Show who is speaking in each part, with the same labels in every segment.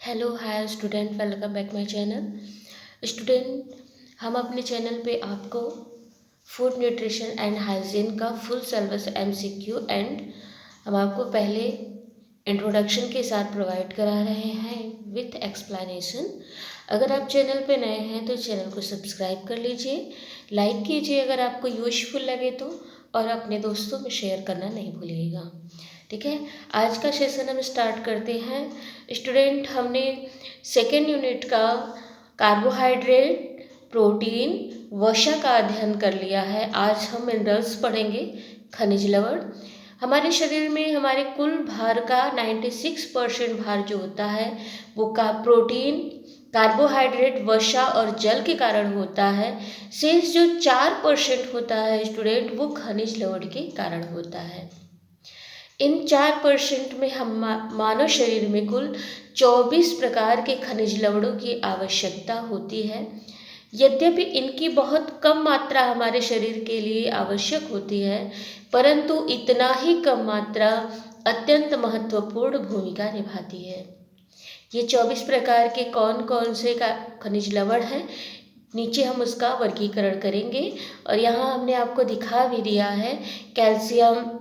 Speaker 1: Hello hi student, welcome back my channel. Student, हम अपने channel पे आपको फूड न्यूट्रिशन एंड हाइजीन का फुल सिलेबस एमसीक्यू एंड हम आपको पहले इंट्रोडक्शन के साथ प्रोवाइड करा रहे हैं विथ एक्सप्लेनेशन। अगर आप चैनल पे नए हैं तो चैनल को सब्सक्राइब कर लीजिए, लाइक कीजिए अगर आपको यूजफुल लगे तो, और अपने दोस्तों में शेयर करना नहीं भूलिएगा। ठीक है, आज का सेशन हम स्टार्ट करते हैं। स्टूडेंट, हमने सेकेंड यूनिट का कार्बोहाइड्रेट, प्रोटीन, वसा का अध्ययन कर लिया है। आज हम मिनरल्स पढ़ेंगे, खनिज लवण। हमारे शरीर में हमारे कुल भार का 96% भार जो होता है वो का प्रोटीन, कार्बोहाइड्रेट, वसा और जल के कारण होता है। शेष जो 4% होता है स्टूडेंट, वो खनिज लवण के कारण होता है। इन 4% में हम मानव शरीर में कुल 24 प्रकार के खनिज लवणों की आवश्यकता होती है। यद्यपि इनकी बहुत कम मात्रा हमारे शरीर के लिए आवश्यक होती है, परंतु इतना ही कम मात्रा अत्यंत महत्वपूर्ण भूमिका निभाती है। ये 24 प्रकार के कौन कौन से खनिज लवण हैं, नीचे हम उसका वर्गीकरण करेंगे और यहाँ हमने आपको दिखा भी दिया है। Calcium,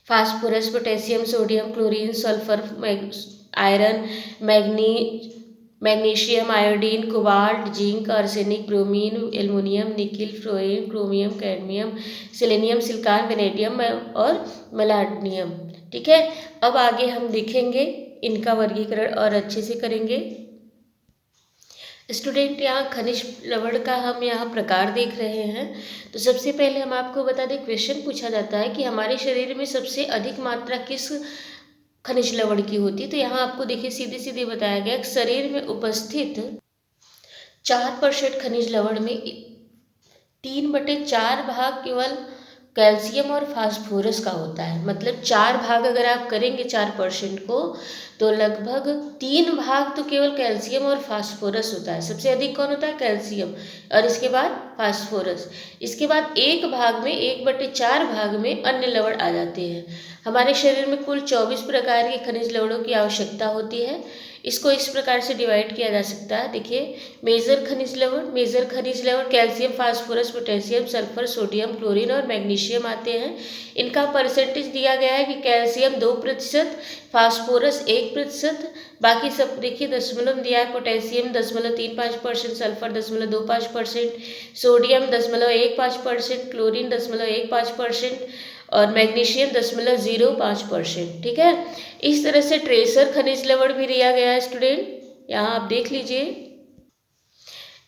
Speaker 1: phosphorus, potassium, sodium, chlorine, sulphur, iron, magnesium, iodine, cobalt, zinc, arsenic, bromine, aluminium, nickel, fluorine, chromium, cadmium, selenium, silicon, vanadium और मलाडनियम। ठीक है, अब आगे हम देखेंगे इनका वर्गीकरण और अच्छे से करेंगे। स्टूडेंट, यहाँ खनिज लवण का हम यहाँ प्रकार देख रहे हैं। तो सबसे पहले हम आपको बता दें, क्वेश्चन पूछा जाता है कि हमारे शरीर में सबसे अधिक मात्रा किस खनिज लवण की होती है। तो यहाँ आपको देखिए सीधे सीधे बताया गया, शरीर में उपस्थित 4% खनिज लवण में 3/4 भाग केवल कैल्शियम और फास्फोरस का होता है। मतलब 4 भाग अगर आप करेंगे 4% को, तो लगभग 3 भाग तो केवल कैल्शियम और फास्फोरस होता है। सबसे अधिक कौन होता है? कैल्शियम, और इसके बाद फास्फोरस। इसके बाद 1 भाग में 1/4 भाग में अन्य लवण आ जाते हैं। हमारे शरीर में कुल 24 प्रकार के खनिज लवणों की आवश्यकता होती है। इसको इस प्रकार से डिवाइड किया जा सकता है। देखिए, मेजर खनिज लवण calcium, phosphorus, potassium, sulphur, sodium, chlorine और मैग्नीशियम आते हैं। इनका परसेंटेज दिया गया है कि कैल्शियम 2%, फास्फोरस 1%, बाकी सब देखिए दशमलव दिया है। पोटेशियम 0.35%, सल्फर 0.25%, सोडियम 0.15%, क्लोरीन 0.15% और मैग्नीशियम 0.05%। ठीक है, इस तरह से ट्रेसर खनिज लवण भी दिया गया है स्टूडेंट, यहाँ आप देख लीजिए।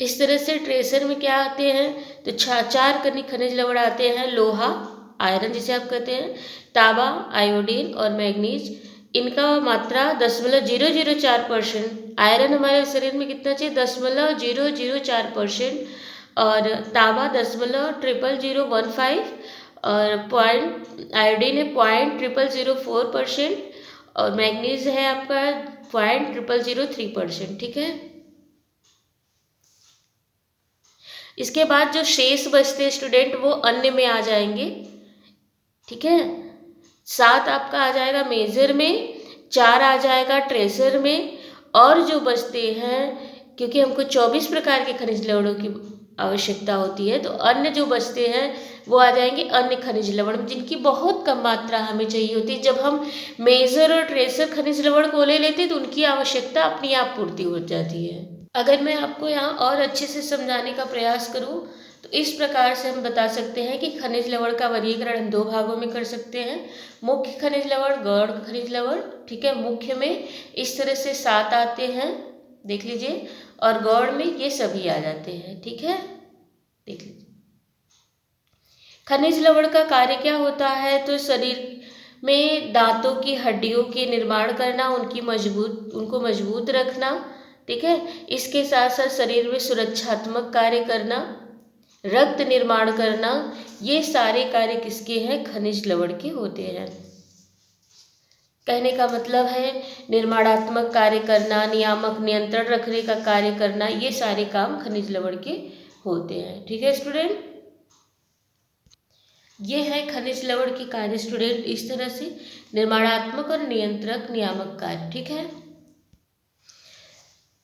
Speaker 1: इस तरह से ट्रेसर में क्या आते हैं, तो 4 खनिज लवण आते हैं। लोहा, आयरन जिसे आप कहते हैं, तांबा, आयोडीन और मैग्नीज। इनका मात्रा 0.004%। आयरन हमारे शरीर में कितना चाहिए? 0.004%। और तांबा 0.00015 और आयोडीन है 0.0004%। और मैग्नीज है आपका 0.003%। ठीक है, इसके बाद जो शेष बचते स्टूडेंट वो अन्य में आ जाएंगे। ठीक है, 7 आपका आ जाएगा मेजर में, 4 आ जाएगा ट्रेसर में, और जो बचते हैं, क्योंकि हमको 24 प्रकार के खनिज लवणों की आवश्यकता होती है, तो अन्य जो बचते हैं वो आ जाएंगे अन्य खनिज लवण, जिनकी बहुत कम मात्रा हमें चाहिए होती है। जब हम मेजर और ट्रेसर खनिज लवण को ले लेते हैं तो उनकी आवश्यकता अपनी आप पूर्ति हो जाती है। अगर मैं आपको यहाँ और अच्छे से समझाने का प्रयास करूँ तो इस प्रकार से हम बता सकते हैं कि खनिज लवण का वर्गीकरण हम 2 भागों में कर सकते हैं, मुख्य खनिज लवण, गौण खनिज लवण। ठीक है, मुख्य में इस तरह से 7 आते हैं, देख लीजिए, और गौण में ये सभी आ जाते हैं। ठीक है, देख लीजिए। खनिज लवण का कार्य क्या होता है, तो शरीर में दांतों की हड्डियों के निर्माण करना, उनको मजबूत रखना। ठीक है, इसके साथ साथ शरीर में सुरक्षात्मक कार्य करना, रक्त निर्माण करना, ये सारे कार्य किसके हैं? खनिज लवण के होते हैं। कहने का मतलब है निर्माणात्मक कार्य करना, नियामक नियंत्रण रखने का कार्य करना, ये सारे काम खनिज लवण के होते हैं। ठीक है स्टूडेंट, ये है खनिज लवण की कार्य स्टूडेंट, इस तरह से निर्माणात्मक और नियंत्रक नियामक कार्य। ठीक है,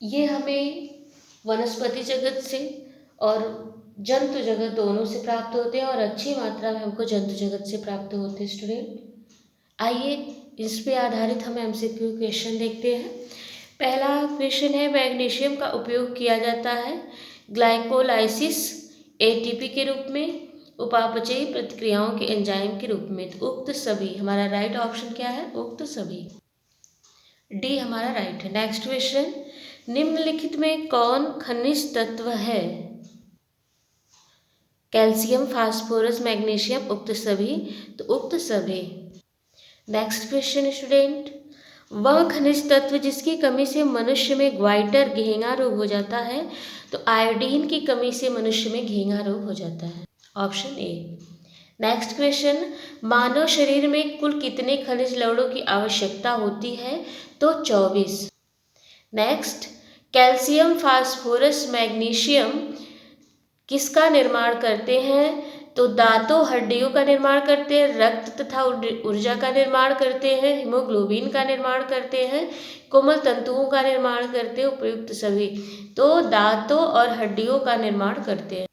Speaker 1: ये हमें वनस्पति जगत से और जंतु जगत दोनों से प्राप्त होते हैं, और अच्छी मात्रा में हमको जंतु जगत से प्राप्त होते हैं स्टूडेंट। आइए इस पे आधारित हम एमसीक्यू क्वेश्चन देखते हैं। पहला क्वेश्चन है, मैग्नीशियम का उपयोग किया जाता है ग्लाइकोलाइसिस एटीपी के रूप में, उपापचयी प्रतिक्रियाओं के एंजाइम के रूप में। तो उक्त सभी, हमारा राइट ऑप्शन क्या है? उक्त सभी, डी हमारा राइट है। नेक्स्ट क्वेश्चन, निम्नलिखित में कौन खनिज तत्व है? कैल्शियम, फास्फोरस, मैग्नीशियम, उक्त सभी, तो उक्त सभी। नेक्स्ट क्वेश्चन स्टूडेंट, वह खनिज तत्व जिसकी कमी से मनुष्य में ग्वाइटर घेंगा रोग हो जाता है। तो आयोडीन की कमी से मनुष्य में घेंगा रोग हो जाता है, ऑप्शन ए। नेक्स्ट क्वेश्चन, मानव शरीर में कुल कितने खनिज लवणों की आवश्यकता होती है? तो 24। नेक्स्ट, कैल्शियम, फास्फोरस, मैग्नीशियम किसका निर्माण करते हैं? तो दांतों, हड्डियों का निर्माण करते हैं, रक्त तथा ऊर्जा का निर्माण करते हैं, हीमोग्लोबिन का निर्माण करते हैं, कोमल तंतुओं का निर्माण करते हैं, उपयुक्त सभी। तो दांतों और हड्डियों का निर्माण करते हैं,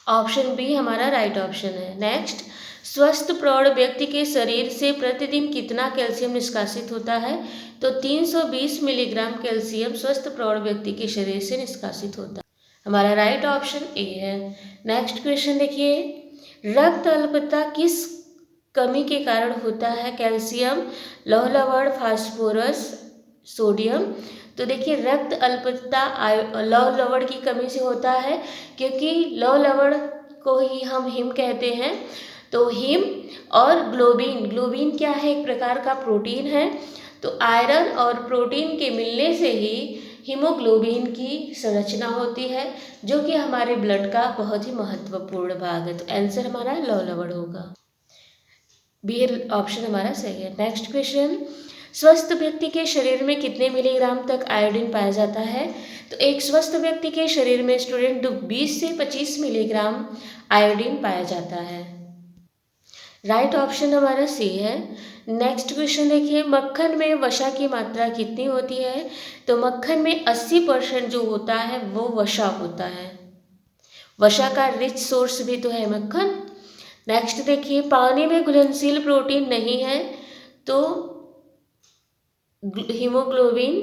Speaker 1: ऑप्शन बी हमारा राइट ऑप्शन है। नेक्स्ट, स्वस्थ प्रौढ़ व्यक्ति के शरीर से प्रतिदिन कितना कैल्शियम निष्कासित होता है? तो 320 मिलीग्राम कैल्शियम स्वस्थ प्रौढ़ व्यक्ति के शरीर से निष्कासित होता है, हमारा राइट ऑप्शन ए है। नेक्स्ट क्वेश्चन देखिए, रक्त अल्पता किस कमी के कारण होता है? कैल्शियम, लौह लवण, फास्फोरस, सोडियम। तो देखिए, रक्त अल्पता लौह लवण की कमी से होता है, क्योंकि लौह लवण को ही हम हिम कहते हैं। तो हिम और ग्लोबिन, ग्लोबिन क्या है? एक प्रकार का प्रोटीन है। तो आयरन और प्रोटीन के मिलने से ही हीमोग्लोबिन की संरचना होती है, जो कि हमारे ब्लड का बहुत ही महत्वपूर्ण भाग है। तो आंसर हमारा लौह लवण होगा, बी ऑप्शन हमारा सही है। नेक्स्ट क्वेश्चन, स्वस्थ व्यक्ति के शरीर में कितने मिलीग्राम तक आयोडीन पाया जाता है? तो एक स्वस्थ व्यक्ति के शरीर में स्टूडेंट 20 से 25 मिलीग्राम आयोडीन पाया जाता है, राइट ऑप्शन हमारा सी है। नेक्स्ट क्वेश्चन देखिए, मक्खन में वसा की मात्रा कितनी होती है? तो मक्खन में 80% जो होता है वो वसा होता है, वसा का रिच सोर्स भी तो है मक्खन। नेक्स्ट देखिए, पानी में घुलनशील प्रोटीन नहीं है। तो हीमोग्लोबिन,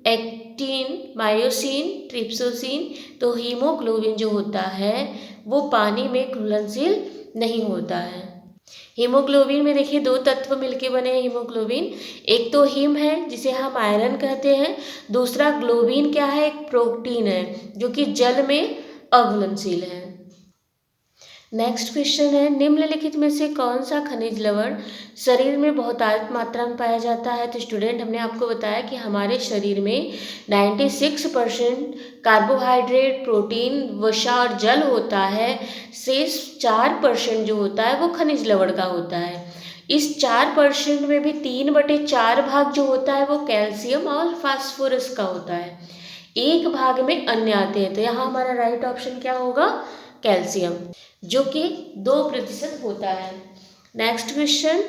Speaker 1: एक्टिन, मायोसिन, ट्रिप्सोसिन। तो हीमोग्लोबिन जो होता है वो पानी में घुलनशील नहीं होता है। हीमोग्लोबिन में देखिए दो तत्व मिलके बने हैं हीमोग्लोबिन, एक तो हिम है जिसे हम आयरन कहते हैं, दूसरा ग्लोबिन क्या है? एक प्रोटीन है जो कि जल में अघुलनशील है। नेक्स्ट क्वेश्चन है, निम्नलिखित में से कौन सा खनिज लवण शरीर में बहुतायत मात्रा में पाया जाता है? तो स्टूडेंट, हमने आपको बताया कि हमारे शरीर में 96% कार्बोहाइड्रेट, प्रोटीन, वसा और जल होता है, शेष 4% जो होता है वो खनिज लवण का होता है। इस 4% में भी 3/4 भाग जो होता है वो कैल्शियम और फास्फोरस का होता है, एक भाग में अन्य आते हैं। तो यहाँ हमारा राइट ऑप्शन क्या होगा? कैल्शियम, जो कि 2% होता है। नेक्स्ट क्वेश्चन,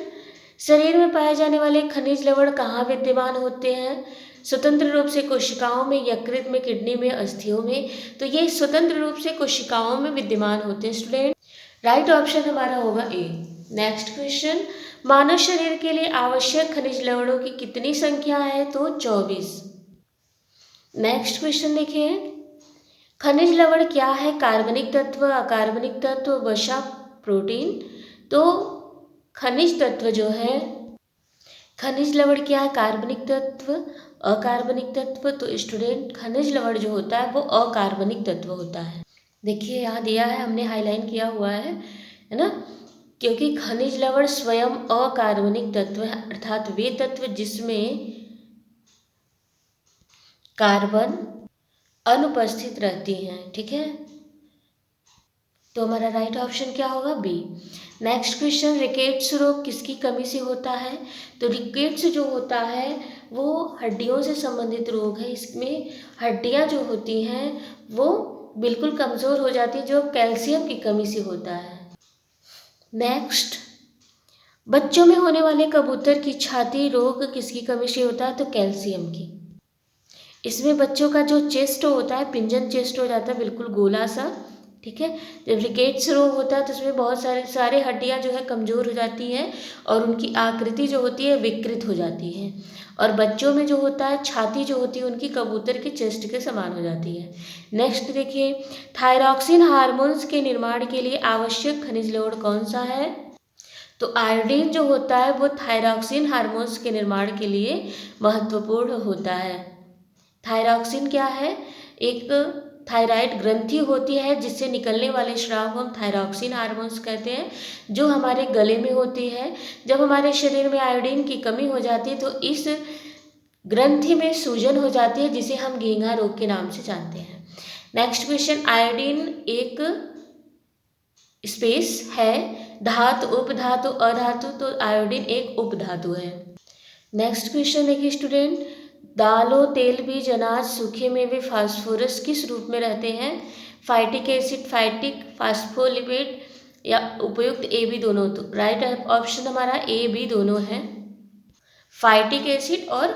Speaker 1: शरीर में पाए जाने वाले खनिज लवण कहाँ विद्यमान होते हैं? स्वतंत्र रूप से कोशिकाओं में, यकृत में, किडनी में, अस्थियों में। तो ये स्वतंत्र रूप से कोशिकाओं में विद्यमान होते हैं स्टूडेंट, राइट ऑप्शन हमारा होगा ए। नेक्स्ट क्वेश्चन, मानव शरीर के लिए आवश्यक खनिज लवणों की कितनी संख्या है? तो 24। नेक्स्ट क्वेश्चन देखिए, खनिज लवण क्या है? कार्बनिक तत्व, अकार्बनिक तत्व, वसा, प्रोटीन। तो खनिज तत्व जो है, खनिज लवण क्या है? कार्बनिक तत्व, अकार्बनिक तत्व। तो स्टूडेंट, खनिज लवण जो होता है वो अकार्बनिक तत्व होता है। देखिए यहाँ दिया है, हमने हाईलाइन किया हुआ है ना, क्योंकि खनिज लवण स्वयं अकार्बनिक तत्व है, अर्थात वे तत्व जिसमें कार्बन अनुपस्थित रहती हैं, ठीक है। तो हमारा राइट ऑप्शन क्या होगा? बी। नेक्स्ट क्वेश्चन, रिकेट्स रोग किसकी कमी से होता है? तो रिकेट्स जो होता है वो हड्डियों से संबंधित रोग है, इसमें हड्डियां जो होती हैं वो बिल्कुल कमज़ोर हो जाती है, जो कैल्शियम की कमी से होता है। नेक्स्ट, बच्चों में होने वाले कबूतर की छाती रोग किसकी कमी से होता है? तो कैल्शियम की। इसमें बच्चों का जो चेस्ट होता है, पिंजन चेस्ट हो जाता है बिल्कुल गोला सा, ठीक है। जब रिकेट्स रोग होता है तो उसमें बहुत सारे हड्डियां जो है कमज़ोर हो जाती हैं और उनकी आकृति जो होती है विकृत हो जाती है। और बच्चों में जो होता है छाती जो होती है उनकी कबूतर के चेस्ट के समान हो जाती है। नेक्स्ट देखिए, थायरॉक्सिन हार्मोन्स के निर्माण के लिए आवश्यक खनिज लवण कौन सा है? तो आयोडीन जो होता है वो थायरॉक्सिन हार्मोन्स के निर्माण के लिए महत्वपूर्ण होता है। थायरॉक्सिन क्या है? एक थायराइड ग्रंथि होती है जिससे निकलने वाले स्राव को हम थायरॉक्सिन हार्मोन्स कहते हैं, जो हमारे गले में होती है। जब हमारे शरीर में आयोडीन की कमी हो जाती है तो इस ग्रंथि में सूजन हो जाती है जिसे हम घेंघा रोग के नाम से जानते हैं। नेक्स्ट क्वेश्चन, आयोडीन एक स्पेस है, धातु, उपधातु, अधातु, तो आयोडीन एक उपधातु है। नेक्स्ट क्वेश्चन देखिए स्टूडेंट, दालों, तेल बीज, अनाज, सूखे मेवे, फास्फोरस किस रूप में रहते हैं? फाइटिक एसिड, फाइटिक, फास्फोलिपिड या उपयुक्त ए बी दोनों? तो राइट ऑप्शन हमारा ए बी दोनों है, फाइटिक एसिड और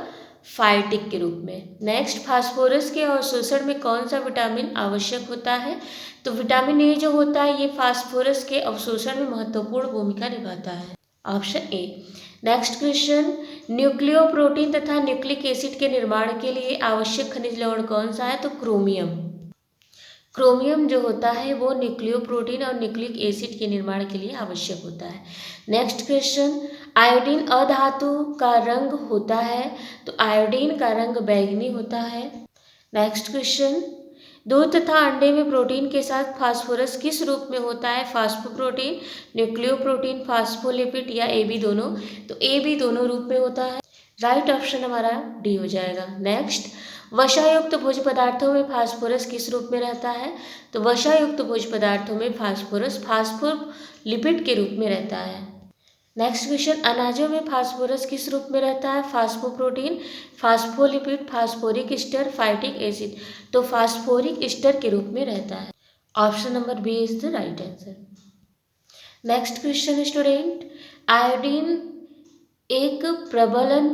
Speaker 1: फाइटिक के रूप में। नेक्स्ट, फास्फोरस के अवशोषण में कौन सा विटामिन आवश्यक होता है? तो विटामिन ए जो होता है ये फास्फोरस के अवशोषण में महत्वपूर्ण भूमिका निभाता है, option A. Next question, nucleoprotein तथा न्यूक्लिक एसिड के निर्माण के लिए आवश्यक खनिज लवण कौन सा है? तो क्रोमियम। क्रोमियम जो होता है वो न्यूक्लियोप्रोटीन और न्यूक्लिक एसिड के निर्माण के लिए आवश्यक होता है। नेक्स्ट क्वेश्चन, आयोडीन अधातु का रंग होता है, तो आयोडीन का रंग बैंगनी होता है। नेक्स्ट क्वेश्चन, दूध तथा अंडे में प्रोटीन के साथ फास्फोरस किस रूप में होता है? फास्फोप्रोटीन, न्यूक्लियोप्रोटीन, फास्फोलिपिड या ए बी दोनों? तो ए बी दोनों रूप में होता है, राइट ऑप्शन हमारा डी हो जाएगा। नेक्स्ट, वसायुक्त भोज्य पदार्थों में फास्फोरस किस रूप में रहता है? तो वसायुक्त भोज्य पदार्थों में फास्फोरस फास्फोलिपिड के रूप में रहता है। नेक्स्ट क्वेश्चन, अनाजों में फास्फोरस किस रूप में रहता है? Phosphoprotein, phospholipid, phosphoric ester, phytic acid? तो फास्फोरिक एस्टर के रूप में रहता है, option number B is the right answer. Next question student, iodine एक प्रबलन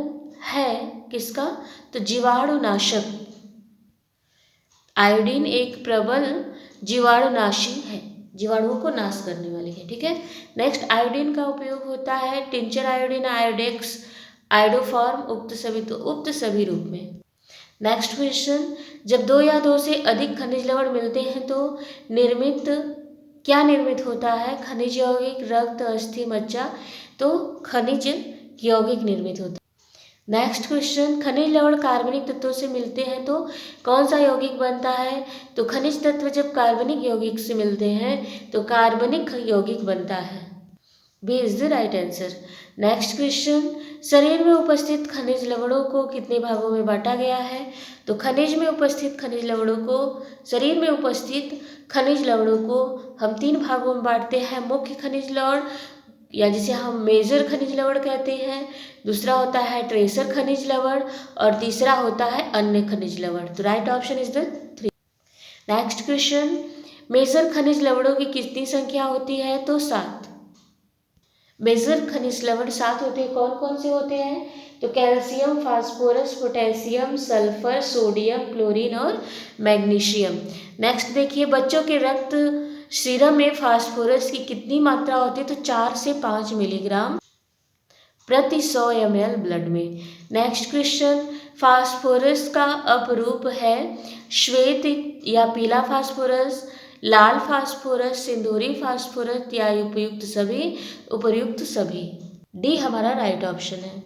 Speaker 1: है किसका? तो जीवाणुनाशक। आयोडीन एक प्रबल जीवाणुनाशी है, जीवाणुओं को नाश करने वाली है, ठीक है। नेक्स्ट, आयोडीन का उपयोग होता है टिंचर आयोडीन, आयोडेक्स, आयोडोफॉर्म, उक्त सभी, तो उक्त सभी रूप में। नेक्स्ट क्वेश्चन, जब दो या दो से अधिक खनिज लवण मिलते हैं तो क्या निर्मित होता है? खनिज यौगिक, रक्त, अस्थि, मज्जा? तो खनिज यौगिक निर्मित होता है। नेक्स्ट क्वेश्चन, खनिज लवण कार्बनिक तत्वों से मिलते हैं तो कौन सा यौगिक बनता है? तो खनिज तत्व जब कार्बनिक यौगिक से मिलते हैं तो कार्बनिक यौगिक बनता है, B is the right answer. Next question, शरीर में उपस्थित खनिज लवणों को कितने भागों में बांटा गया है? तो खनिज में उपस्थित खनिज लवणों को, शरीर में उपस्थित खनिज लवणों को हम 3 भागों में बांटते हैं, मुख्य खनिज लवण या जिसे हम मेजर खनिज लवण कहते हैं, दूसरा होता है ट्रेसर खनिज लवण और तीसरा होता है अन्य खनिज लवण। तो right option is the 3। Next question, major खनिज लवणों की कितनी संख्या होती है? तो 7। मेजर खनिज लवण 7 होते हैं। कौन कौन से होते हैं? तो calcium, phosphorus, potassium, sulphur, sodium, chlorine और मैग्नीशियम। नेक्स्ट देखिए, बच्चों के रक्त सीरम में फास्फोरस की कितनी मात्रा होती है? तो 4 से 5 मिलीग्राम प्रति 100 ml ब्लड में। नेक्स्ट क्वेश्चन, फास्फोरस का अपरूप है श्वेत या पीला फास्फोरस, लाल फास्फोरस, सिंदूरी फास्फोरस या उपर्युक्त सभी? डी हमारा राइट ऑप्शन है।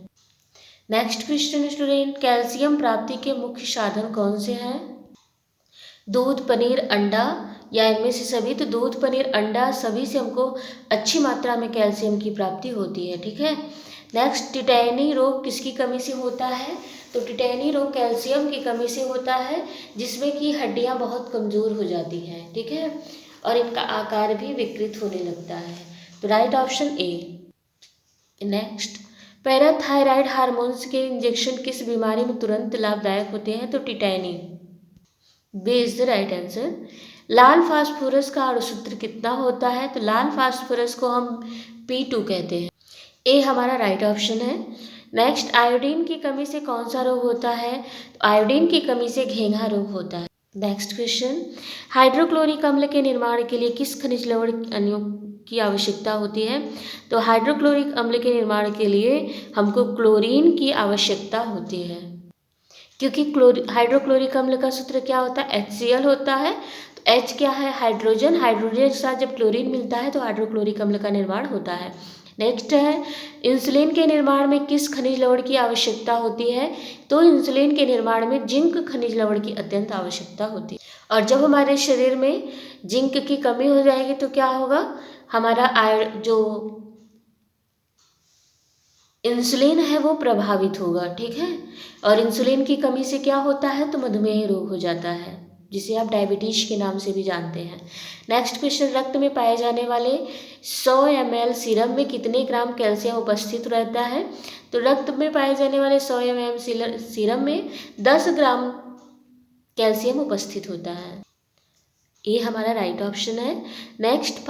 Speaker 1: नेक्स्ट क्वेश्चन स्टूडेंट, कैल्शियम प्राप्ति के मुख्य साधन कौन से हैं? दूध, पनीर, अंडा या इनमें से सभी? तो दूध, पनीर, अंडा सभी से हमको अच्छी मात्रा में कैल्शियम की प्राप्ति होती है, ठीक है। नेक्स्ट, टिटैनी रोग किसकी कमी से होता है? तो टिटैनी रोग कैल्शियम की कमी से होता है, जिसमें कि हड्डियां बहुत कमज़ोर हो जाती हैं, ठीक है, और इनका आकार भी विकृत होने लगता है। तो right option A. Next, parathyroid hormones के इंजेक्शन किस बीमारी में तुरंत लाभदायक होते हैं? तो tetany, B is the right answer. लाल फास्फोरस का अणुसूत्र कितना होता है? तो लाल फास्फोरस को हम P2 कहते हैं, ए हमारा राइट ऑप्शन है। नेक्स्ट, आयोडीन की कमी से कौन सा रोग होता है? तो आयोडीन की कमी से घेंघा रोग होता है। नेक्स्ट क्वेश्चन, हाइड्रोक्लोरिक अम्ल के निर्माण के लिए किस खनिज लवण अणुओं की आवश्यकता होती है? तो हाइड्रोक्लोरिक अम्ल के निर्माण के लिए हमको क्लोरीन की आवश्यकता होती है, क्योंकि हाइड्रोक्लोरिक अम्ल का सूत्र क्या होता है? HCl होता है। तो H क्या है? हाइड्रोजन। हाइड्रोजन के साथ जब क्लोरीन मिलता है तो हाइड्रोक्लोरिक अम्ल का निर्माण होता है। नेक्स्ट है, इंसुलिन के निर्माण में किस खनिज लवण की आवश्यकता होती है? तो इंसुलिन के निर्माण में जिंक खनिज लवण की अत्यंत आवश्यकता होती है। और जब हमारे शरीर में जिंक की कमी हो जाएगी तो क्या होगा? हमारा जो इंसुलिन है वो प्रभावित होगा, ठीक है। और इंसुलिन की कमी से क्या होता है? तो मधुमेह रोग हो जाता है, जिसे आप डायबिटीज के नाम से भी जानते हैं। नेक्स्ट क्वेश्चन, रक्त में पाए जाने वाले 100 ml सीरम में कितने ग्राम कैल्शियम उपस्थित रहता है? तो रक्त में पाए जाने वाले 100 ml सीरम में 10 ग्राम कैल्शियम उपस्थित होता है। ये हमारा राइट ऑप्शन है। नेक्स्ट,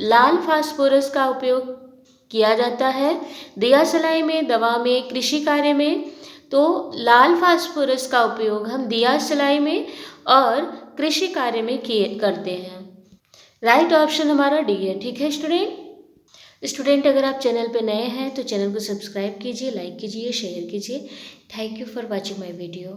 Speaker 1: लाल फास्फोरस का उपयोग किया जाता है दिया सलाई में, दवा में, कृषि कार्य में। तो लाल फास्फोरस का उपयोग हम दिया सलाई में और कृषि कार्य में करते हैं। राइट ऑप्शन हमारा डी है, ठीक है स्टूडेंट अगर आप चैनल पे नए हैं तो चैनल को सब्सक्राइब कीजिए, लाइक कीजिए, शेयर कीजिए। Thank you for watching my video.